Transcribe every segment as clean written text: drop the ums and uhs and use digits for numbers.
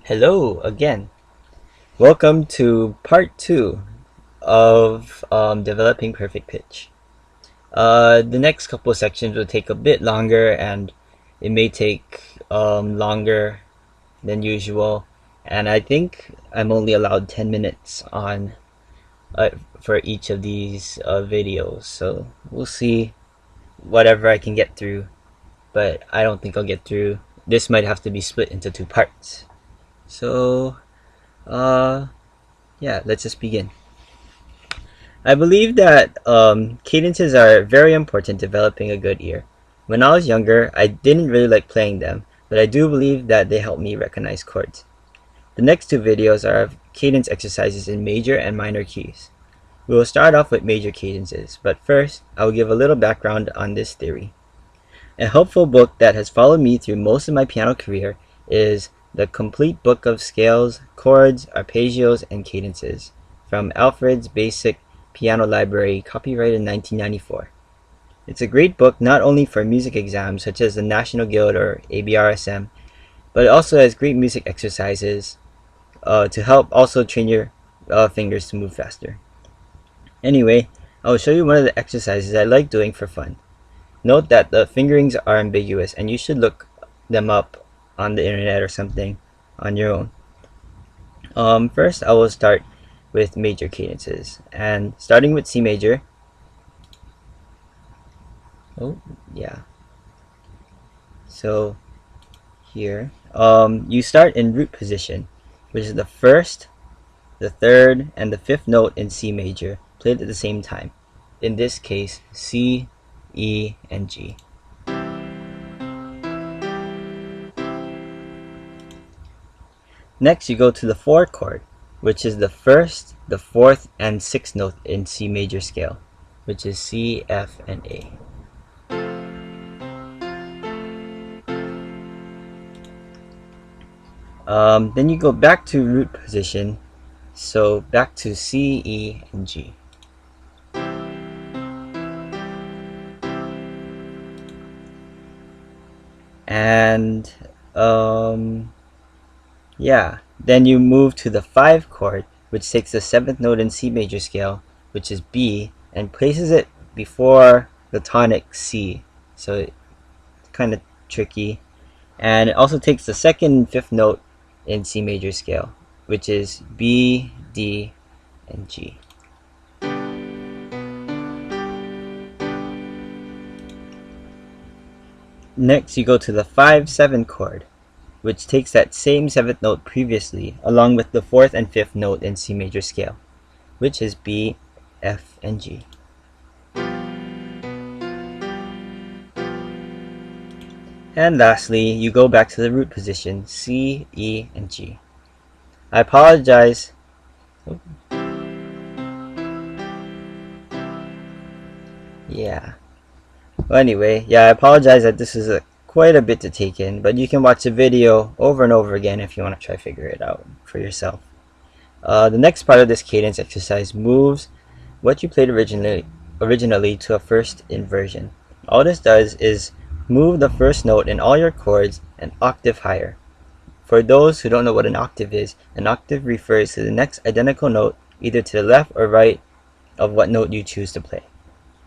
Hello again. Welcome to part 2 of developing perfect pitch. The next couple of sections will take a bit longer and it may take longer than usual. And I think I'm only allowed 10 minutes on for each of these videos. So we'll see whatever I can get through. But I don't think I'll get through. This might have to be split into 2 parts. So, yeah, let's just begin. I believe that cadences are very important in developing a good ear. When I was younger, I didn't really like playing them, but I do believe that they help me recognize chords. The next 2 videos are of cadence exercises in major and minor keys. We will start off with major cadences, but first, I will give a little background on this theory. A helpful book that has followed me through most of my piano career is The Complete Book of Scales, Chords, Arpeggios, and Cadences from Alfred's Basic Piano Library, copyrighted in 1994. It's a great book not only for music exams such as the National Guild or ABRSM, but it also has great music exercises to help also train your fingers to move faster. Anyway, I will show you one of the exercises I like doing for fun. Note that the fingerings are ambiguous and you should look them up on the internet or something on your own. First, I will start with major cadences, and starting with C major. Oh, yeah. So here, you start in root position, which is the first, the third, and the fifth note in C major, played at the same time. In this case, C, E, and G. Next, you go to the 4 chord, which is the first, the fourth, and sixth note in C major scale, which is C, F, and A. Then you go back to root position, so back to C, E, and G. And yeah, then you move to the 5 chord, which takes the 7th note in C major scale, which is B, and places it before the tonic C. So it's kind of tricky. And it also takes the 2nd and 5th note in C major scale, which is B, D, and G. Next, you go to the 5-7 chord, which takes that same 7th note previously, along with the 4th and 5th note in C major scale, which is B, F, and G. And lastly, you go back to the root position, C, E, and G. I apologize. Yeah. Well, anyway, I apologize that this is quite a bit to take in, but you can watch the video over and over again if you want to try to figure it out for yourself. The next part of this cadence exercise moves what you played originally to a first inversion. All this does is move the first note in all your chords an octave higher. For those who don't know what an octave is, an octave refers to the next identical note either to the left or right of what note you choose to play.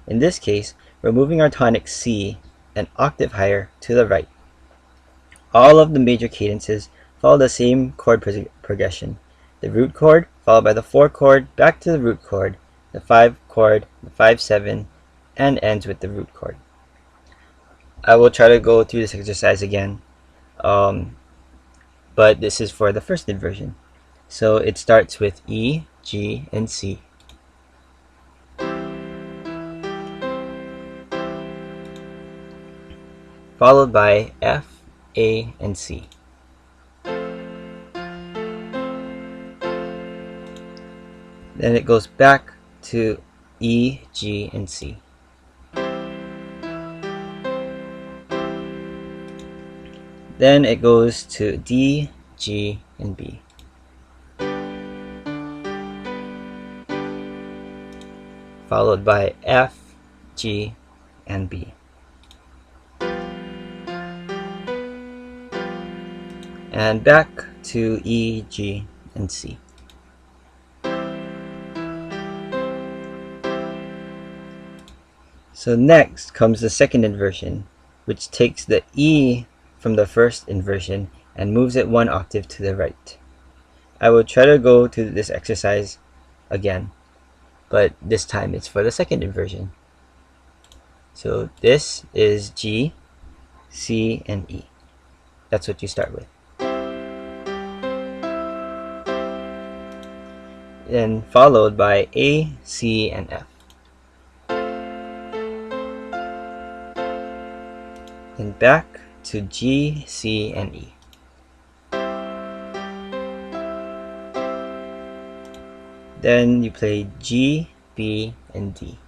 In this case, we're moving our tonic C an octave higher to the right. All of the major cadences follow the same chord progression. The root chord, followed by the 4 chord, back to the root chord, the 5 chord, the 5-7, and ends with the root chord. I will try to go through this exercise again, but this is for the first inversion. So it starts with E, G, and C. Followed by F, A, and C. Then it goes back to E, G, and C. Then it goes to D, G, and B. Followed by F, G, and B. And back to E, G, and C. So next comes the second inversion, which takes the E from the first inversion and moves it one octave to the right. I will try to go to this exercise again, but this time it's for the second inversion. So this is G, C, and E. That's what you start with. Then followed by A, C, and F. Then back to G, C, and E. Then you play G, B, and D.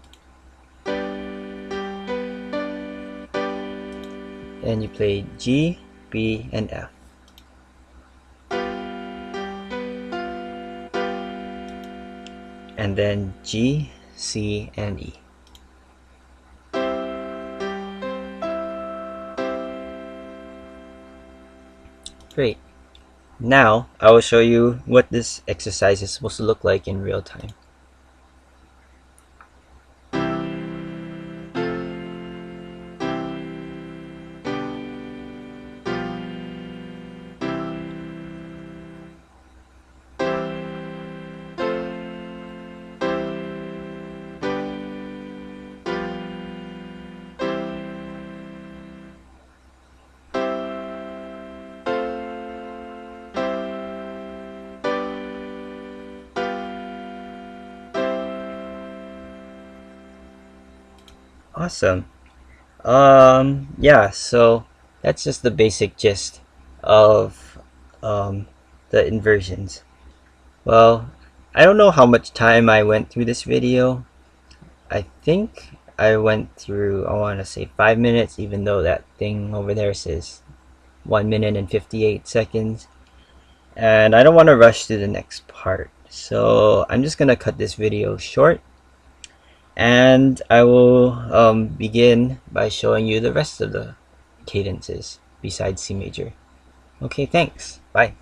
Then you play G, B, and F. And then G, C, and E. Great. Now I will show you what this exercise is supposed to look like in real time. Awesome. Yeah, so that's just the basic gist of the inversions. Well, I don't know how much time I went through this video. I think I went through, I want to say 5 minutes, even though that thing over there says 1 minute and 58 seconds. And I don't want to rush to the next part. So I'm just going to cut this video short. And I will begin by showing you the rest of the cadences besides C major. Okay, thanks. Bye.